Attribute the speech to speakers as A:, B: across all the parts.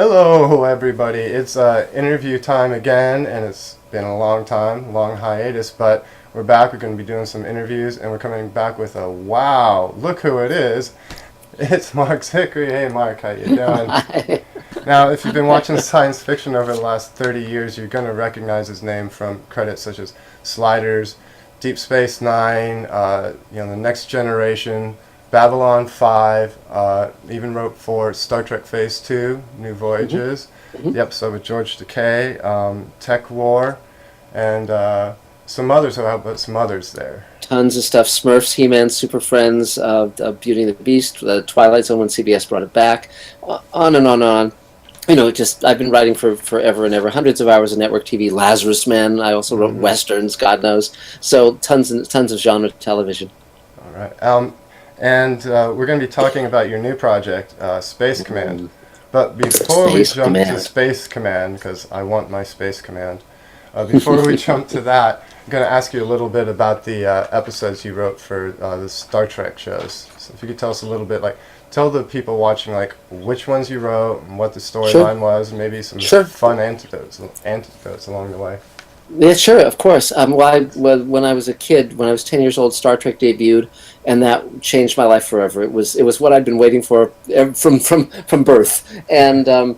A: Hello, everybody. It's interview time again, and it's been a long time, long hiatus, but we're back. We're going to be doing some interviews, and we're coming back with a wow, look who it is. It's Marc Zicree. Hey, Marc, how you doing?
B: Hi.
A: Now, if you've been watching science fiction over the last 30 years, you're going to recognize his name from credits such as Sliders, Deep Space Nine, The Next Generation, Babylon 5, even wrote for Star Trek Phase 2, New Voyages, the episode with George Takei, Tech War, and some others. How about some others there?
B: Tons of stuff. Smurfs, He-Man, Super Friends, Beauty and the Beast, Twilight Zone when CBS brought it back, on and on and on. I've been writing for forever and ever. Hundreds of hours of network TV. Lazarus Man. I also wrote westerns, God knows. So tons of genre television.
A: All right. And we're going to be talking about your new project, Space Command. But before we jump to Space Command, because I want my Space Command, before we jump to that, I'm going to ask you a little bit about the episodes you wrote for the Star Trek shows. So if you could tell us a little bit, tell the people watching, which ones you wrote and what the storyline was, and maybe some fun anecdotes along the way.
B: Yeah, sure, of course. When I was a kid, when I was 10 years old, Star Trek debuted, and that changed my life forever. It was what I'd been waiting for from birth, and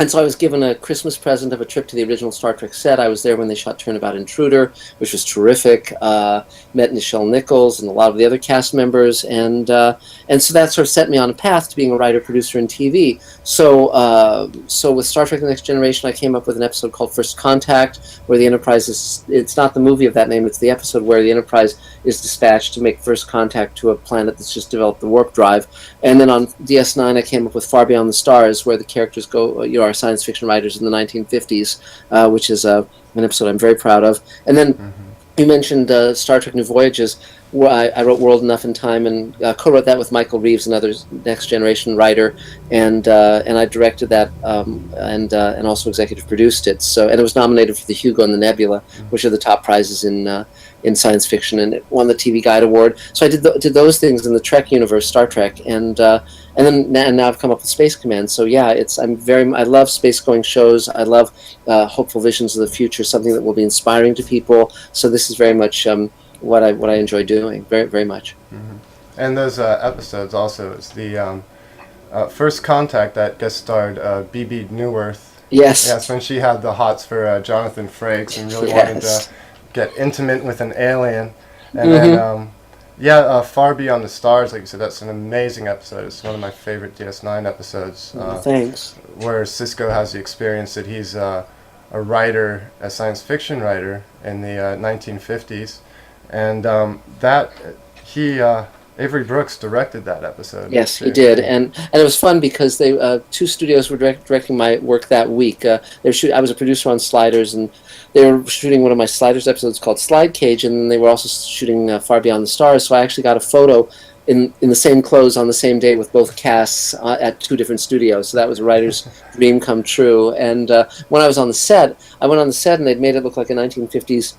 B: so I was given a Christmas present of a trip to the original Star Trek set. I was there when they shot Turnabout Intruder, which was terrific. Met Nichelle Nichols and a lot of the other cast members, and so that sort of set me on a path to being a writer, producer, and TV. So with Star Trek: The Next Generation, I came up with an episode called First Contact, where the Enterprise is—it's not the movie of that name; it's the episode where the Enterprise is dispatched to make first contact to a planet that's just developed the warp drive. And then on DS9, I came up with Far Beyond the Stars, where the characters go, our science fiction writers in the 1950s, which is an episode I'm very proud of. And then you mentioned Star Trek New Voyages, where I wrote World Enough in Time and co-wrote that with Michael Reeves, another Next Generation writer, and I directed that and also executive produced it. And it was nominated for the Hugo and the Nebula, which are the top prizes in science fiction, and it won the TV Guide Award. So I did those things in the Trek universe, Star Trek, and now I've come up with Space Command. So yeah, I love space-going shows. I love hopeful visions of the future, something that will be inspiring to people. So this is very much what I enjoy doing, very very much.
A: And those episodes also, it's the First Contact that guest starred Bebe Neuwirth. Yes, when she had the hots for Jonathan Frakes and really wanted to get intimate with an alien. And then Far Beyond the Stars, like you said, that's an amazing episode. It's one of my favorite DS9 episodes.
B: Thanks. Where
A: Sisko has the experience that he's a writer, a science fiction writer in the 1950s, and Avery Brooks directed that episode.
B: Yes, he did, and it was fun because they two studios were directing my work that week. I was a producer on Sliders, and they were shooting one of my Sliders episodes called Slide Cage, and then they were also shooting Far Beyond the Stars. So I actually got a photo in the same clothes on the same day with both casts at two different studios. So that was a writer's dream come true. And when I was on the set, I went on the set, and they'd made it look like a 1950s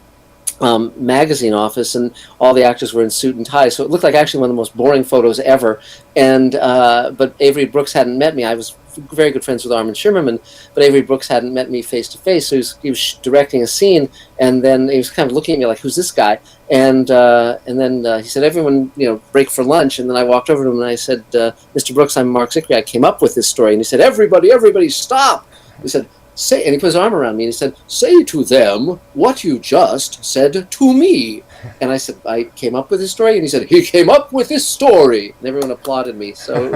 B: magazine office, and all the actors were in suit and tie, so it looked like actually one of the most boring photos ever. And but Avery Brooks hadn't met me. I was very good friends with Armin Shimmerman, but Avery Brooks hadn't met me face to face. So he was directing a scene, and then he was kind of looking at me like, "Who's this guy?" And then he said, "Everyone, break for lunch." And then I walked over to him and I said, "Mr. Brooks, I'm Marc Zicree. I came up with this story." And he said, "Everybody, stop!" He said, "Say," and he put his arm around me and he said, "Say to them what you just said to me." And I said, "I came up with this story." And he said, "He came up with this story." And everyone applauded me. So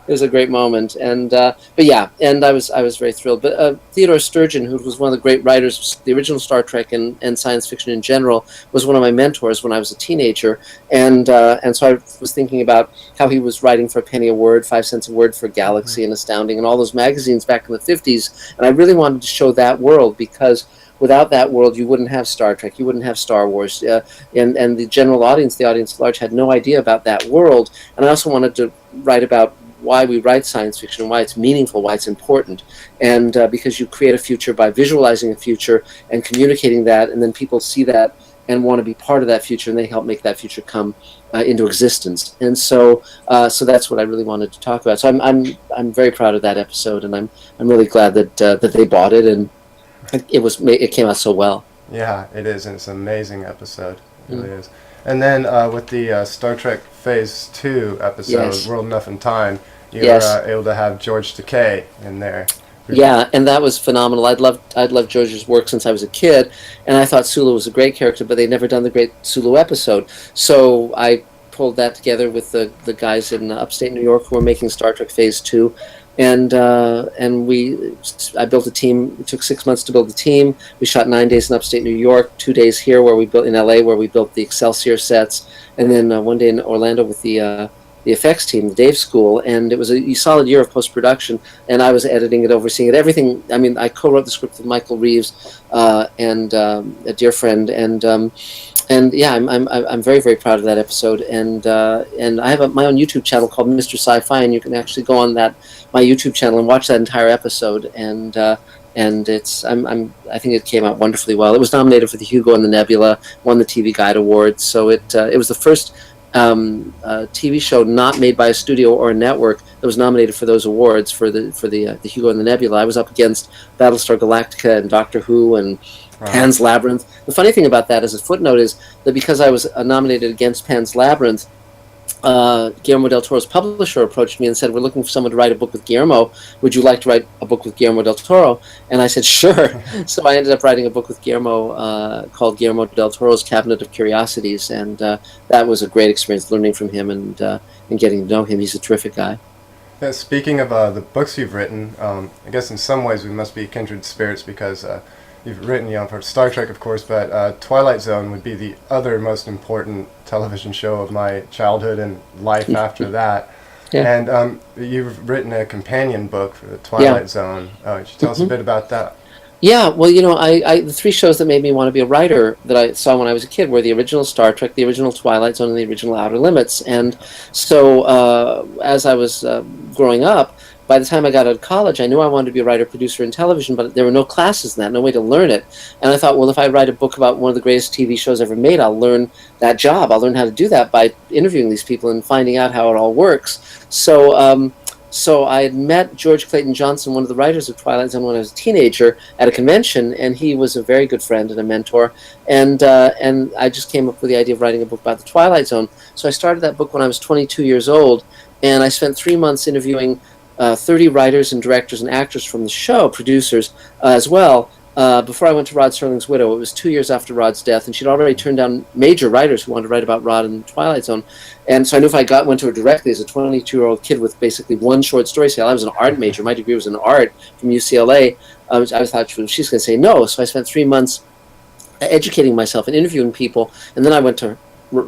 B: it was a great moment. And I was very thrilled. But Theodore Sturgeon, who was one of the great writers of the original Star Trek and science fiction in general, was one of my mentors when I was a teenager. And so I was thinking about how he was writing for a penny a word, 5 cents a word for Galaxy and Astounding and all those magazines back in the 50s. And I really wanted to show that world, because without that world, you wouldn't have Star Trek, you wouldn't have Star Wars, and the general audience, the audience at large, had no idea about that world. And I also wanted to write about why we write science fiction and why it's meaningful, why it's important. And because you create a future by visualizing a future and communicating that, and then people see that and want to be part of that future, and they help make that future come into existence. And so that's what I really wanted to talk about. So I'm very proud of that episode, and I'm really glad that they bought it, and it came out so well.
A: Yeah, it is, and it's an amazing episode. It really is. And then with the Star Trek Phase 2 episode, World Enough in Time, you were able to have George Takei in there.
B: Yeah, and that was phenomenal. I'd loved George's work since I was a kid, and I thought Sulu was a great character, but they'd never done the great Sulu episode. So I pulled that together with the guys in upstate New York who were making Star Trek Phase 2, and I built a team. It took 6 months to build the team. We shot 9 days in upstate New York, 2 days here where we built in LA, where we built the Excelsior sets, and then 1 day in Orlando with the effects team, the Dave School, and it was a solid year of post-production, and I was editing it, overseeing it, everything. I mean, I co-wrote the script with Michael Reeves and a dear friend, and yeah, I'm very, very proud of that episode, and I have my own YouTube channel called Mr. Sci-Fi, and you can actually go on my YouTube channel and watch that entire episode, and it's I think it came out wonderfully well. It was nominated for the Hugo and the Nebula, won the TV Guide Award, so it was the first TV show not made by a studio or a network that was nominated for those awards for the Hugo and the Nebula. I was up against Battlestar Galactica and Doctor Who and Pan's Labyrinth. The funny thing about that, as a footnote, is that because I was nominated against Pan's Labyrinth, Guillermo del Toro's publisher approached me and said, "We're looking for someone to write a book with Guillermo. Would you like to write a book with Guillermo del Toro?" And I said, "Sure." So I ended up writing a book with Guillermo called Guillermo del Toro's Cabinet of Curiosities, and that was a great experience, learning from him and getting to know him. He's a terrific guy.
A: Yeah, speaking of the books you've written, I guess in some ways we must be kindred spirits because you've written, for Star Trek, of course, but Twilight Zone would be the other most important television show of my childhood and life after that. Yeah. And you've written a companion book for the Twilight Zone. Could you tell us a bit about that?
B: Yeah, well, the 3 shows that made me want to be a writer that I saw when I was a kid were the original Star Trek, the original Twilight Zone, and the original Outer Limits. And so as I was growing up, by the time I got out of college, I knew I wanted to be a writer, producer in television, but there were no classes in that, no way to learn it. And I thought, well, if I write a book about one of the greatest TV shows ever made, I'll learn that job. I'll learn how to do that by interviewing these people and finding out how it all works. So I had met George Clayton Johnson, one of the writers of Twilight Zone, when I was a teenager at a convention, and he was a very good friend and a mentor. And I just came up with the idea of writing a book about the Twilight Zone. So I started that book when I was 22 years old, and I spent 3 months interviewing 30 writers and directors and actors from the show, producers as well, before I went to Rod Serling's widow. It was 2 years after Rod's death, and she'd already turned down major writers who wanted to write about Rod and the Twilight Zone. And so I knew if I went to her directly as a 22-year-old kid with basically one short story sale, I was an art major, my degree was in art from UCLA, I thought she's going to say no. So I spent 3 months educating myself and interviewing people, and then I went to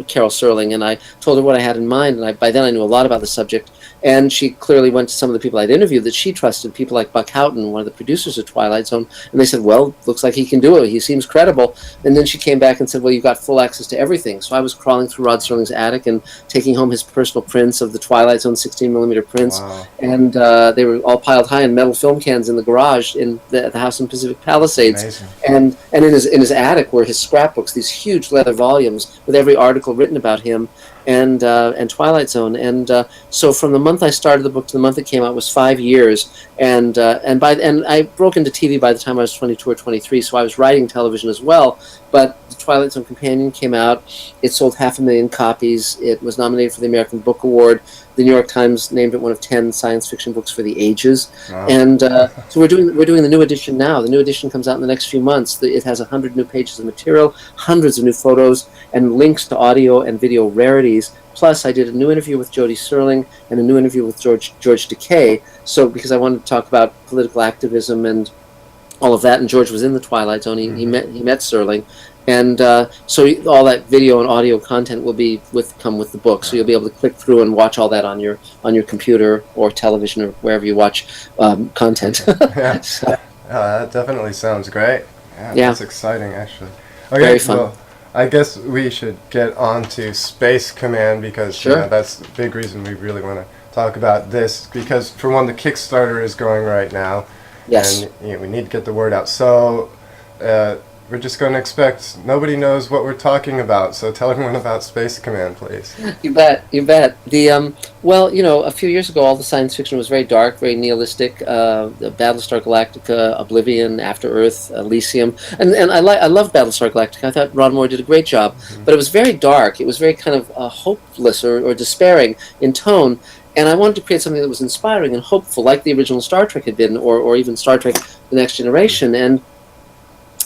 B: Carol Serling, and I told her what I had in mind, and by then I knew a lot about the subject, and she clearly went to some of the people I'd interviewed that she trusted, people like Buck Houghton, one of the producers of Twilight Zone, and they said, well, looks like he can do it, he seems credible. And then she came back and said, well, you've got full access to everything. So I was crawling through Rod Serling's attic and taking home his personal prints of the Twilight Zone 16mm prints, and they were all piled high in metal film cans in the garage in the house in Pacific Palisades. Amazing. And in his attic were his scrapbooks, these huge leather volumes with every article written about him and Twilight Zone. And so from the month I started the book to the month it came out was 5 years. And I broke into TV by the time I was 22 or 23, so I was writing television as well. But the Twilight Zone Companion came out. It sold 500,000 copies. It was nominated for the American Book Award. The New York Times named it one of 10 science fiction books for the ages. Wow. And so we're doing the new edition now. The new edition comes out in the next few months. It has 100 new pages of material, hundreds of new photos, and links to audio and video rarities. Plus, I did a new interview with Jodie Serling and a new interview with George Takei. So, because I wanted to talk about political activism and all of that, and George was in the Twilight Zone. He met Serling, and so all that video and audio content will come with the book. So you'll be able to click through and watch all that on your computer or television or wherever you watch content.
A: Yeah. So, that definitely sounds great. Yeah, that's exciting, actually. Okay,
B: very fun.
A: Well, I guess we should get on to Space Command because that's the big reason we really want to talk about this. Because for one, the Kickstarter is going right now.
B: Yes.
A: And we need to get the word out. So we're we're just going to expect nobody knows what we're talking about. So tell everyone about Space Command, please.
B: You bet, you bet. Well, a few years ago, all the science fiction was very dark, very nihilistic. Battlestar Galactica, Oblivion, After Earth, Elysium, and I love Battlestar Galactica. I thought Ron Moore did a great job, but it was very dark. It was very kind of hopeless or despairing in tone. And I wanted to create something that was inspiring and hopeful, like the original Star Trek had been, or even Star Trek: The Next Generation. And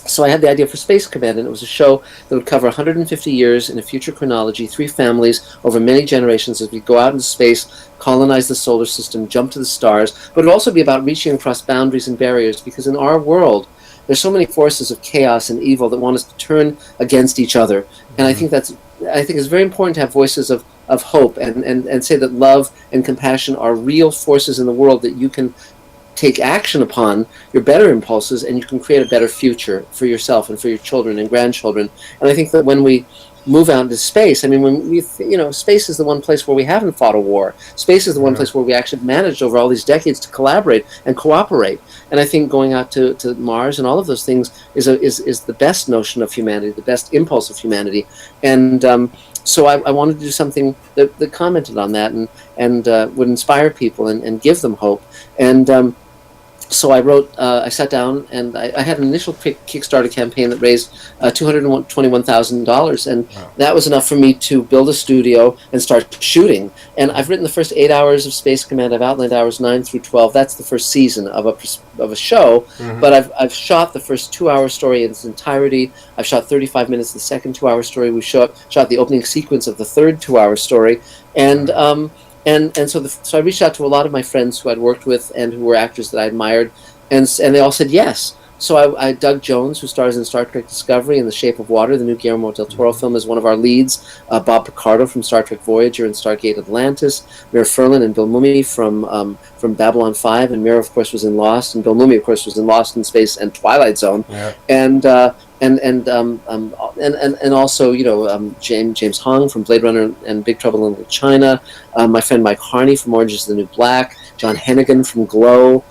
B: so I had the idea for Space Command, and it was a show that would cover 150 years in a future chronology, 3 families over many generations as we go out into space, colonize the solar system, jump to the stars. But it would also be about reaching across boundaries and barriers, because in our world, there's so many forces of chaos and evil that want us to turn against each other. And I think it's very important to have voices of hope and say that love and compassion are real forces in the world that you can take action upon your better impulses, and you can create a better future for yourself and for your children and grandchildren. And I think that when we move out into space, I mean, when we, space is the one place where we haven't fought a war. Space is the one place where we actually managed over all these decades to collaborate and cooperate. And I think going out to Mars and all of those things is the best notion of humanity, the best impulse of humanity. And so I wanted to do something that commented on that and would inspire people and give them hope. And so I sat down and I had an initial Kickstarter campaign that raised $221,000, and that was enough for me to build a studio and start shooting. And I've written the first 8 hours of Space Command. I've outlined hours 9 through 12. That's the first season of a show. But I've shot the first 2-hour story in its entirety. I've shot 35 minutes of the second 2-hour story. We shot the opening sequence of the third 2-hour story, and so I reached out to a lot of my friends who I'd worked with and who were actors that I admired, and they all said yes. So I Doug Jones, who stars in Star Trek Discovery and The Shape of Water, the new Guillermo del Toro film, is one of our leads. Bob Picardo from Star Trek Voyager and Stargate Atlantis. Mira Furlan and Bill Mumy from Babylon 5, and Mira, of course, was in Lost, and Bill Mumy, of course, was in Lost in Space and Twilight Zone. Yeah. And also James Hong from Blade Runner and Big Trouble in Little China, my friend Mike Harney from Orange Is the New Black, John Hennigan from Glow,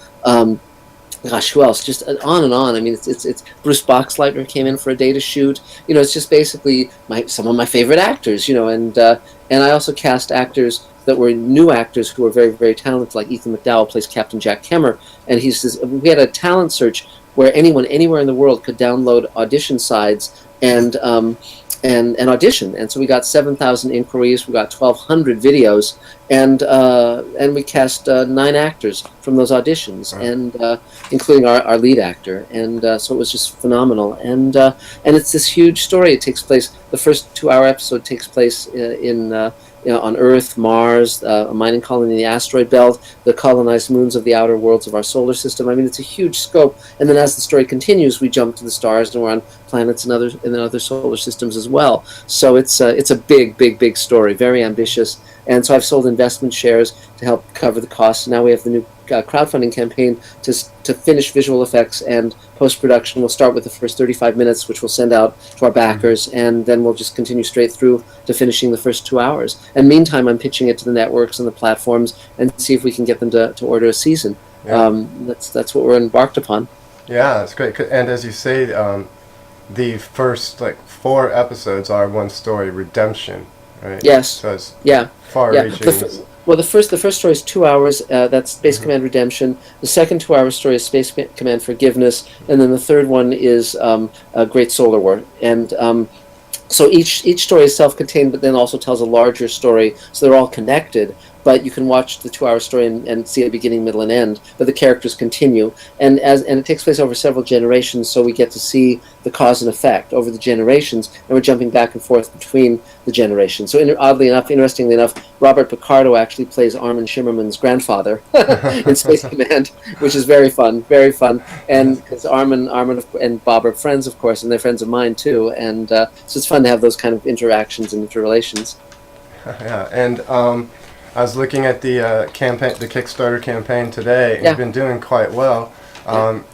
B: gosh, who else? Just on and on. I mean, it's Bruce Boxleitner came in for a day to shoot. It's just basically some of my favorite actors. And I also cast actors that were new actors who were very, very talented, like Ethan McDowell plays Captain Jack Kemmer, and we had a talent search where anyone anywhere in the world could download audition sides and audition. And so we got 7,000 inquiries, we got 1,200 videos, and we cast 9 actors from those auditions, and including our lead actor. And so it was just phenomenal. And it's this huge story. It takes place. The first 2-hour episode takes place on Earth, Mars, a mining colony in the asteroid belt, the colonized moons of the outer worlds of our solar system. I mean, it's a huge scope. And then as the story continues, we jump to the stars, and we're on planets and other solar systems as well. So it's a big, big, big story, very ambitious. And so I've sold investment shares to help cover the costs. Now we have the new crowdfunding campaign to finish visual effects and post-production. We'll start with the first 35 minutes, which we'll send out to our backers, and then we'll just continue straight through to finishing the first 2 hours. And meantime, I'm pitching it to the networks and the platforms and see if we can get them to order a season. Yeah. That's what we're embarked upon. Yeah,
A: that's great. And as you say, the first 4 episodes are one story, redemption, right?
B: Yes.
A: So it's far-reaching.
B: Well, the first story is 2 hours. That's Space Command Redemption. The second 2-hour story is Space Command Forgiveness, and then the third one is Great Solar War. And so each story is self-contained, but then also tells a larger story. So they're all connected. But you can watch the 2-hour story and see a beginning, middle, and end. But the characters continue, and it takes place over several generations. So we get to see the cause and effect over the generations, and we're jumping back and forth between the generations. So interestingly enough, Robert Picardo actually plays Armin Shimmerman's grandfather in Space Command, which is very fun, very fun. And because Armin and Bob are friends, of course, and they're friends of mine too. And so it's fun to have those kind of interactions and interrelations.
A: Yeah, and. I was looking at the the Kickstarter campaign today, and you've been doing quite well.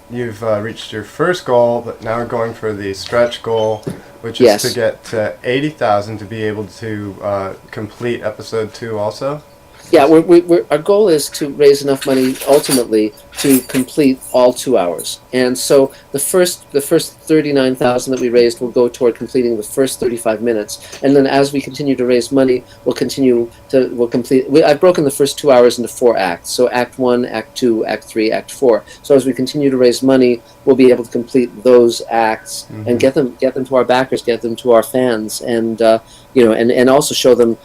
A: You've reached your first goal, but now we're going for the stretch goal, which is to get to 80,000 to be able to complete episode 2 also.
B: Yeah, our goal is to raise enough money ultimately to complete all 2 hours, and so the first 39,000 that we raised will go toward completing the first 35 minutes, and then as we continue to raise money, we'll complete. I've broken the first 2 hours into 4 acts, so Act 1, Act 2, Act 3, Act 4. So as we continue to raise money, we'll be able to complete those acts and get them to our backers, get them to our fans, and and also show them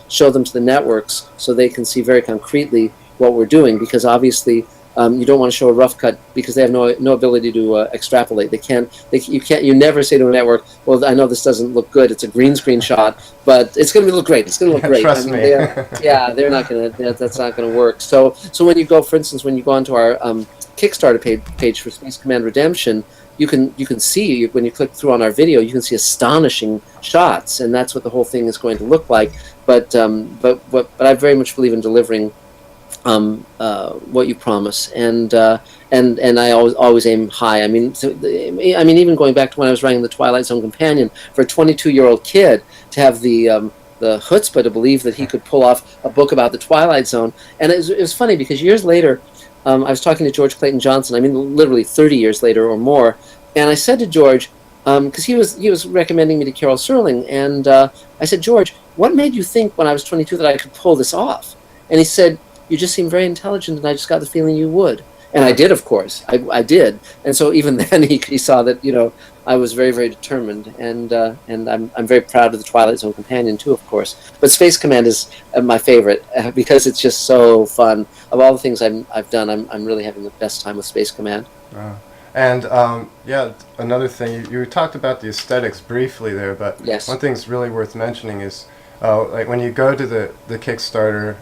B: to the networks so they can see very concretely what we're doing, because obviously you don't want to show a rough cut because they have no ability to extrapolate. You never say to a network, well, I know this doesn't look good, it's a green screen shot, but it's going to look great. It's going to look great.
A: Trust me.
B: They're not going to. That's not going to work. So when you go, for instance, when you go onto our Kickstarter page for Space Command Redemption, you can see, when you click through on our video, you can see astonishing shots, and that's what the whole thing is going to look like. But I very much believe in delivering what you promise, and I always aim high. I mean, even going back to when I was writing the Twilight Zone companion, for a 22-year-old kid to have the chutzpah to believe that he could pull off a book about the Twilight Zone, and it was funny because years later, I was talking to George Clayton Johnson. I mean, literally 30 years later or more, and I said to George, because he was recommending me to Carol Serling, and I said, George, what made you think when I was 22 that I could pull this off? And he said, you just seem very intelligent, and I just got the feeling you would. And I did, of course. I did. And so even then he saw that, I was very, very determined. And I'm very proud of the Twilight Zone companion, too, of course. But Space Command is my favorite because it's just so fun. Of all the things I've done, I'm really having the best time with Space Command.
A: And another thing, you talked about the aesthetics briefly there, but
B: yes.
A: One thing's really worth mentioning is like when you go to the Kickstarter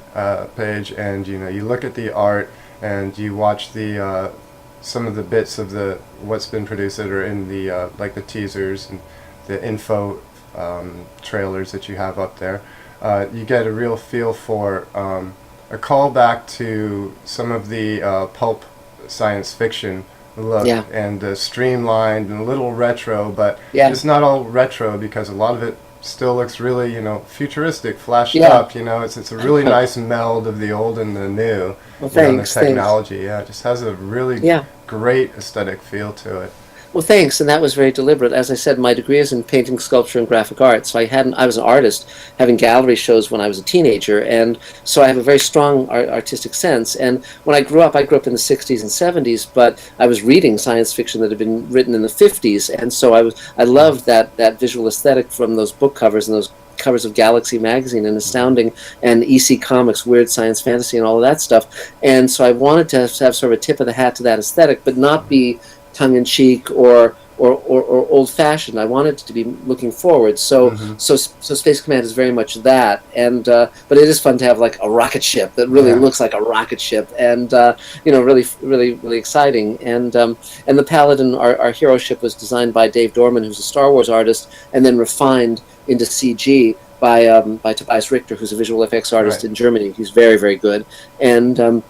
A: page and you look at the art and you watch the some of the bits of what's been produced that are in the like the teasers and the info trailers that you have up there, you get a real feel for a callback to some of the pulp science fiction look, and streamlined and a little retro, but it's not all retro because a lot of it still looks really, futuristic, flashed up. It's a really nice meld of the old and the new.
B: Well, thanks.
A: The technology, it just has a really great aesthetic feel to it.
B: Well, thanks, and that was very deliberate. As I said, my degree is in painting, sculpture, and graphic art, so I was an artist having gallery shows when I was a teenager, and so I have a very strong artistic sense. And when I grew up in the 60s and 70s, but I was reading science fiction that had been written in the 50s, and so I loved that visual aesthetic from those book covers and those covers of Galaxy magazine and Astounding and EC Comics, weird science fantasy and all of that stuff. And so I wanted to have sort of a tip of the hat to that aesthetic, but not be tongue-in-cheek or old-fashioned. I wanted to be looking forward. So Space Command is very much that. And but it is fun to have like a rocket ship that really looks like a rocket ship, and really, really, really exciting. And the Paladin, our hero ship, was designed by Dave Dorman, who's a Star Wars artist, and then refined into CG by Tobias Richter, who's a visual effects artist in Germany. He's very, very good. And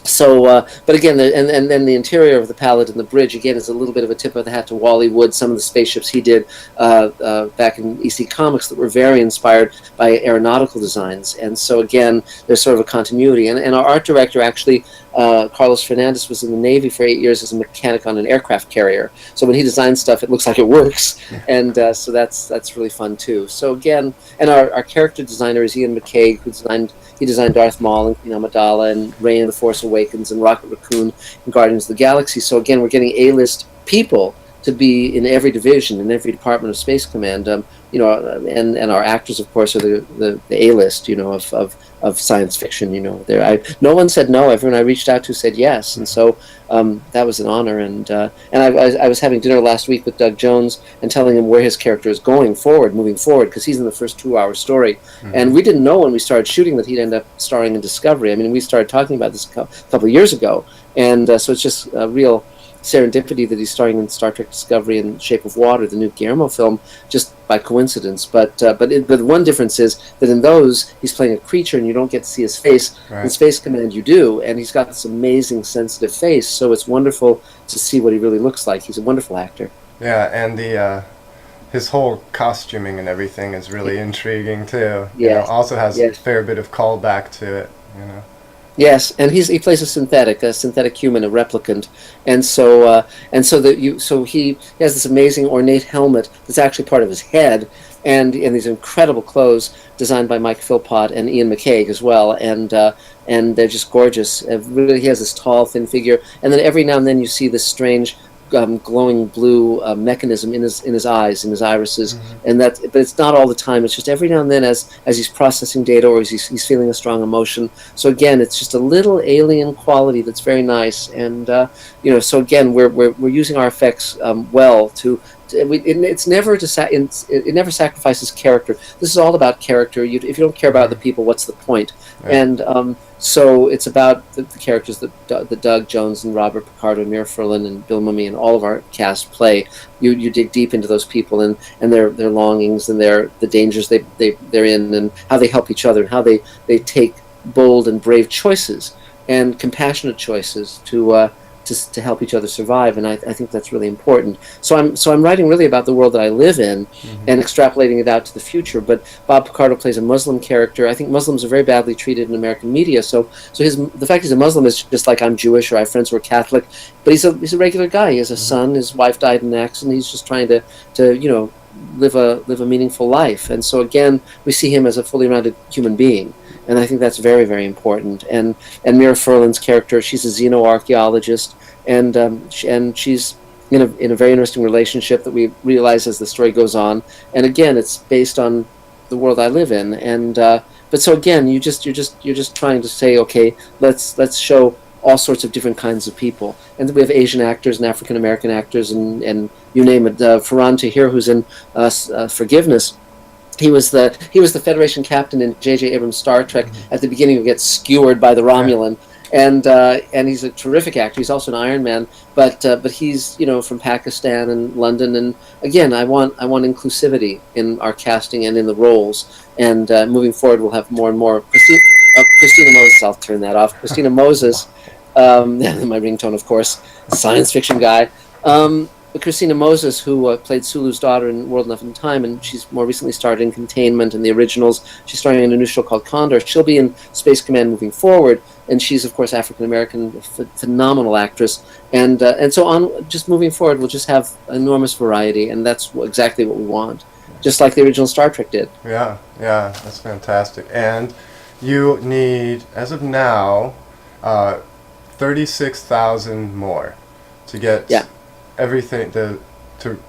B: but again, and then the interior of the Paladin, the bridge, again, is a little bit of a tip of the hat to Wally Wood, some of the spaceships he did back in EC Comics that were very inspired by aeronautical designs. And so again, there's sort of a continuity. And our art director, actually, Carlos Fernandez, was in the Navy for 8 years as a mechanic on an aircraft carrier. So when he designs stuff, it looks like it works. And so that's really fun, too. So again, and our character designer is Ian McCaig, who designed Darth Maul and Queen Amidala and Rey in The Force Awakens and Rocket Raccoon and Guardians of the Galaxy. So again, we're getting A-list people to be in every division, in every department of Space Command. And our actors, of course, are the A-list, of science fiction. No one said no. Everyone I reached out to said yes, and so that was an honor. And I was having dinner last week with Doug Jones and telling him where his character is moving forward, because he's in the first 2-hour story. And we didn't know when we started shooting that he'd end up starring in Discovery. I mean, we started talking about this a couple of years ago, and so it's just a real serendipity that he's starring in Star Trek Discovery and Shape of Water, the new Guillermo film, just by coincidence. But one difference is that in those, he's playing a creature and you don't get to see his face.
A: Right.
B: In Space Command, you do, and he's got this amazing, sensitive face, so it's wonderful to see what he really looks like. He's a wonderful actor.
A: Yeah, and his whole costuming and everything is really intriguing, too.
B: Yeah.
A: Also has a fair bit of callback to it. you know.
B: Yes, and he plays a synthetic human, a replicant, and so he has this amazing ornate helmet that's actually part of his head, and these incredible clothes designed by Mike Philpott and Ian McCaig as well, and they're just gorgeous. Really, he has this tall, thin figure, and then every now and then you see this strange glowing blue mechanism in his eyes, in his irises, and but it's not all the time. It's just every now and then as he's processing data or as he's feeling a strong emotion. So again, it's just a little alien quality that's very nice, and so again, we're using our effects well to. It never sacrifices character. This is all about character. If you don't care about the people, what's the point?
A: Right.
B: And so it's about the characters that Doug Jones and Robert Picardo and Mira Furlan and Bill Mumy and all of our cast play. You dig deep into those people and their longings and the dangers they're in, and how they help each other, and how they take bold and brave choices and compassionate choices to help each other survive, and I think that's really important. So I'm writing really about the world that I live in, and extrapolating it out to the future. But Bob Picardo plays a Muslim character. I think Muslims are very badly treated in American media. So the fact he's a Muslim is just like I'm Jewish or I have friends who are Catholic, but he's a regular guy. He has a son. His wife died in an accident. He's just trying to live a meaningful life. And so again, we see him as a fully rounded human being. And I think that's very, very important. And Mira Furlan's character, she's a xenoarchaeologist, and she's in a very interesting relationship that we realize as the story goes on. And again, it's based on the world I live in. And but so again, you're just trying to say, okay, let's show all sorts of different kinds of people. And we have Asian actors and African American actors, and you name it. Faran Tahir, who's in Forgiveness. He was the Federation captain in J.J. Abrams' Star Trek at the beginning, who gets skewered by the Romulan, and he's a terrific actor. He's also an Iron Man, but he's from Pakistan and London, and again, I want inclusivity in our casting and in the roles, and moving forward, we'll have more and more. Christina Moses, I'll turn that off. Christina Moses, my ringtone, of course, science fiction guy. Christina Moses, who played Sulu's daughter in World Enough in Time, and she's more recently starred in Containment and the originals. She's starring in a new show called Condor. She'll be in Space Command moving forward, and she's, of course, African-American, phenomenal actress. And so on, just moving forward, we'll just have enormous variety, and that's exactly what we want, just like the original Star Trek did.
A: Yeah, that's fantastic. And you need, as of now, 36,000 more to get...
B: Yeah.
A: Everything to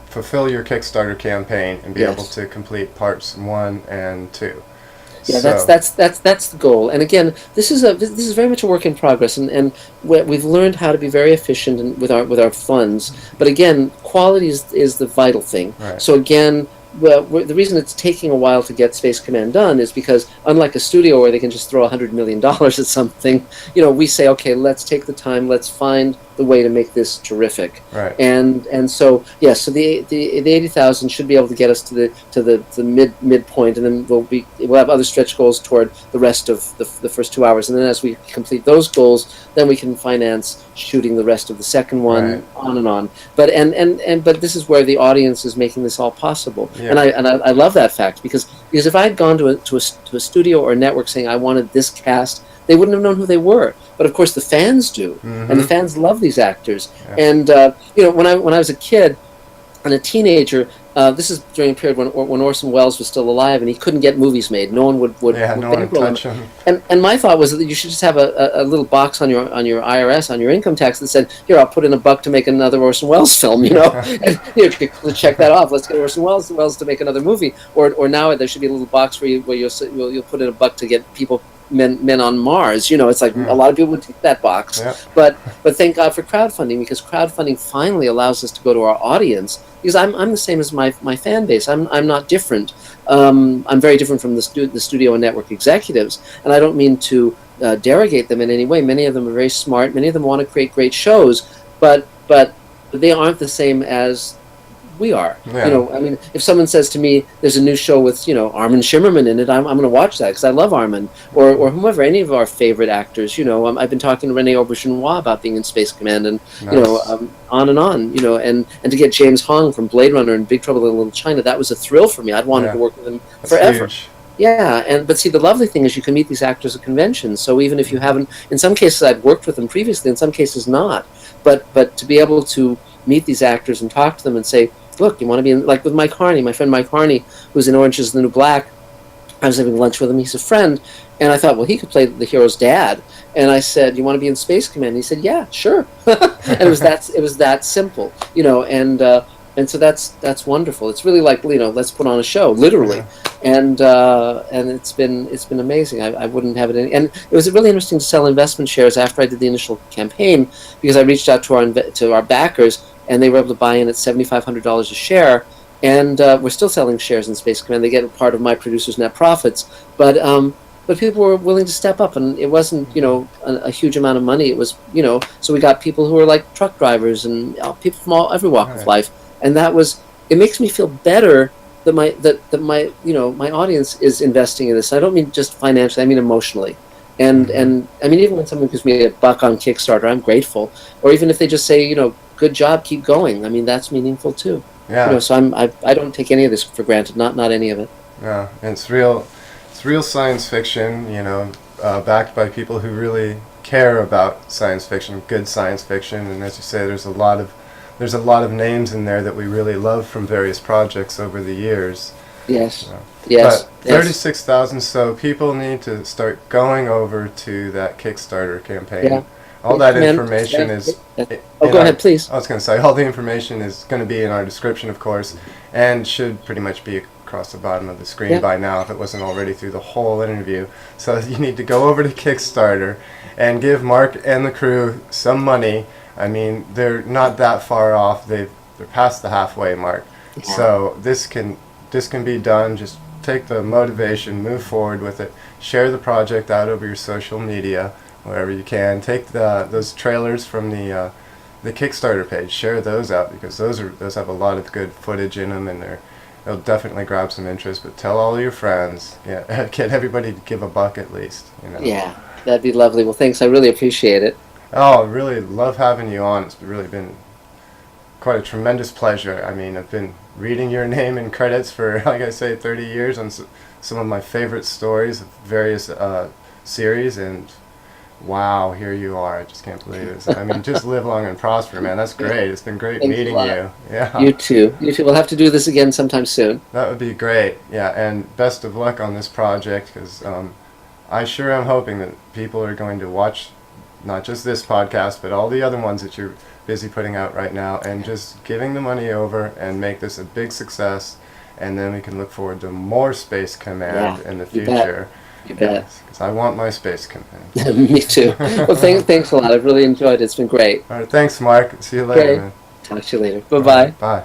A: fulfill your Kickstarter campaign and be able to complete parts 1 and 2.
B: Yeah, so. that's the goal. And again, this is very much a work in progress, and we've learned how to be very efficient with our funds. But again, quality is the vital thing.
A: Right.
B: So again, the reason it's taking a while to get Space Command done is because, unlike a studio where they can just throw $100 million at something, we say, okay, let's take the time, let's find the way to make this terrific.
A: Right.
B: And so so the 80,000 should be able to get us to the midpoint, and then we'll have other stretch goals toward the rest of the first 2 hours, and then as we complete those goals, then we can finance shooting the rest of the second one, on and on. But but this is where the audience is making this all possible, and I love that fact, because if I had gone to a studio or a network saying I wanted this cast, they wouldn't have known who they were. But of course, the fans do, and the fans love these actors. Yeah. And when I was a kid and a teenager, this is during a period when Orson Welles was still alive, and he couldn't get movies made. No one would touch him. And my thought was that you should just have a little box on your IRS, on your income tax, that said, "Here, I'll put in $1 to make another Orson Welles film." And check that off. Let's get Orson Welles to make another movie. Or now there should be a little box where you'll put in $1 to get people. Men on Mars, it's like a lot of people would take that box. Yeah. But thank God for crowdfunding, because crowdfunding finally allows us to go to our audience. Because I'm the same as my fan base. I'm not different. I'm very different from the studio and network executives, and I don't mean to derogate them in any way. Many of them are very smart. Many of them want to create great shows, but they aren't the same as we are. Yeah. If someone says to me, "There's a new show with Armin Shimmerman in it," I'm going to watch that because I love Armin, or whomever, any of our favorite actors. I've been talking to Rene Auberjonois about being in Space Command, and on and on. And to get James Hong from Blade Runner and Big Trouble in Little China, that was a thrill for me. I'd wanted to work with him forever.
A: Huge.
B: Yeah, but see, the lovely thing is you can meet these actors at conventions. So even if you haven't, in some cases I'd worked with them previously, in some cases not. But to be able to meet these actors and talk to them and say, look, you want to be in, like with Mike Harney, my friend Mike Harney, who's in Orange is the New Black. I was having lunch with him. He's a friend, and I thought, well, he could play the hero's dad. And I said, "You want to be in Space Command?" And he said, "Yeah, sure." And it was that simple, and so that's wonderful. It's really like, let's put on a show, literally, and it's been amazing. I wouldn't have it any, and it was really interesting to sell investment shares after I did the initial campaign, because I reached out to our backers, and they were able to buy in at $7,500 a share. And we're still selling shares in Space Command. They get a part of my producer's net profits, but people were willing to step up, and it wasn't a huge amount of money. It was so we got people who were like truck drivers and people from every walk of life, and it makes me feel better that my audience is investing in this. I don't mean just financially; I mean emotionally, and I mean even when someone gives me $1 on Kickstarter, I'm grateful. Or even if they just say good job, keep going. I mean that's meaningful too.
A: Yeah.
B: So I don't take any of this for granted. Not any of it.
A: Yeah, and it's real science fiction. Backed by people who really care about science fiction, good science fiction. And as you say, there's a lot of names in there that we really love from various projects over the years.
B: Yes. Yes.
A: But 36,000. So people need to start going over to that Kickstarter campaign.
B: Yeah.
A: All that information is...
B: go ahead, please.
A: I was going to say, all the information is going to be in our description, of course, and should pretty much be across the bottom of the screen by now, if it wasn't already through the whole interview. So you need to go over to Kickstarter and give Mark and the crew some money. I mean, they're not that far off. They're past the halfway mark. Yeah. So this can be done. Just take the motivation, move forward with it, share the project out over your social media, wherever you can. Take those trailers from the Kickstarter page, share those out, because those have a lot of good footage in them, and they'll definitely grab some interest. But tell all your friends, get everybody to give $1 at least.
B: Yeah, that'd be lovely. Well, thanks. I really appreciate it.
A: Oh, I really love having you on. It's really been quite a tremendous pleasure. I mean, I've been reading your name in credits for, like I say, 30 years on some of my favorite stories of various series, and wow, here you are. I just can't believe it. I mean, just live long and prosper, man. That's great. It's been great meeting you. Yeah.
B: You too. We'll have to do this again sometime soon.
A: That would be great. Yeah, and best of luck on this project, because I sure am hoping that people are going to watch not just this podcast, but all the other ones that you're busy putting out right now, and just giving the money over and make this a big success, and then we can look forward to more Space Command in the future.
B: You bet.
A: Because I want my Space Command.
B: Me too. Well, thanks a lot. I've really enjoyed it. It's been great.
A: All right, thanks, Mark. See you later, man.
B: Talk to you later. Bye-bye.
A: Bye.